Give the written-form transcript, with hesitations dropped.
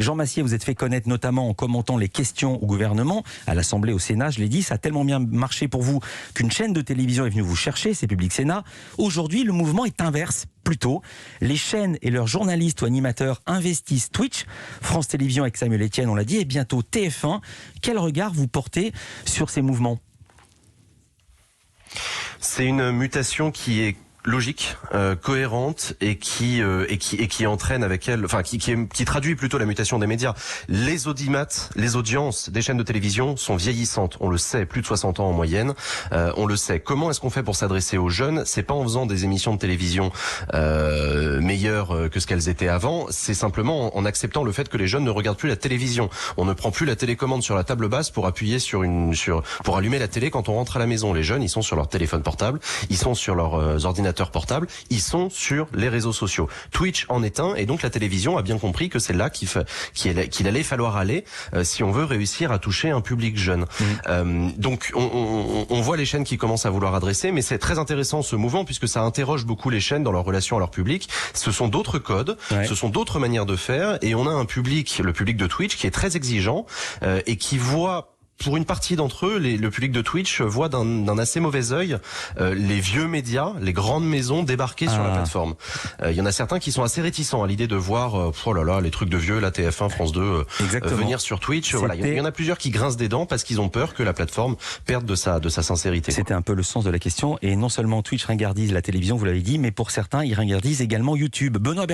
Jean Massier, vous êtes fait connaître notamment en commentant les questions au gouvernement, à l'Assemblée, au Sénat, je l'ai dit, ça a tellement bien marché pour vous qu'une chaîne de télévision est venue vous chercher, c'est Public Sénat. Aujourd'hui, le mouvement est inverse. Plutôt, les chaînes et leurs journalistes ou animateurs investissent Twitch, France Télévisions avec Samuel Etienne, on l'a dit, et bientôt TF1. Quel regard vous portez sur ces mouvements ? C'est une mutation qui est logique, cohérente et qui entraîne avec elle, enfin qui traduit plutôt la mutation des médias. Les audimates, les audiences des chaînes de télévision sont vieillissantes. On le sait, plus de 60 ans en moyenne. On le sait. Comment est-ce qu'on fait pour s'adresser aux jeunes ? C'est pas en faisant des émissions de télévision meilleures que ce qu'elles étaient avant. C'est simplement en acceptant le fait que les jeunes ne regardent plus la télévision. On ne prend plus la télécommande sur la table basse pour appuyer pour allumer la télé quand on rentre à la maison. Les jeunes, ils sont sur leur téléphone portable, ils sont sur leurs ordinateurs portables, ils sont sur les réseaux sociaux. Twitch en est un, et donc la télévision a bien compris que c'est là qu'il allait falloir aller si on veut réussir à toucher un public jeune. Donc on voit les chaînes qui commencent à vouloir adresser, mais c'est très intéressant ce mouvement puisque ça interroge beaucoup les chaînes dans leur relation à leur public. Ce sont d'autres codes, ce sont d'autres manières de faire, et on a un public, le public de Twitch, qui est très exigeant et qui voit. Pour une partie d'entre eux, le public de Twitch voit d'un assez mauvais œil les vieux médias, les grandes maisons débarquer sur la plateforme. Il y en a certains qui sont assez réticents à l'idée de voir les trucs de vieux, la TF1, France 2 venir sur Twitch. Voilà, il y en a plusieurs qui grincent des dents parce qu'ils ont peur que la plateforme perde de sa sincérité. C'était un peu le sens de la question. Et non seulement Twitch ringardise la télévision, vous l'avez dit, mais pour certains, ils ringardisent également YouTube. Benoît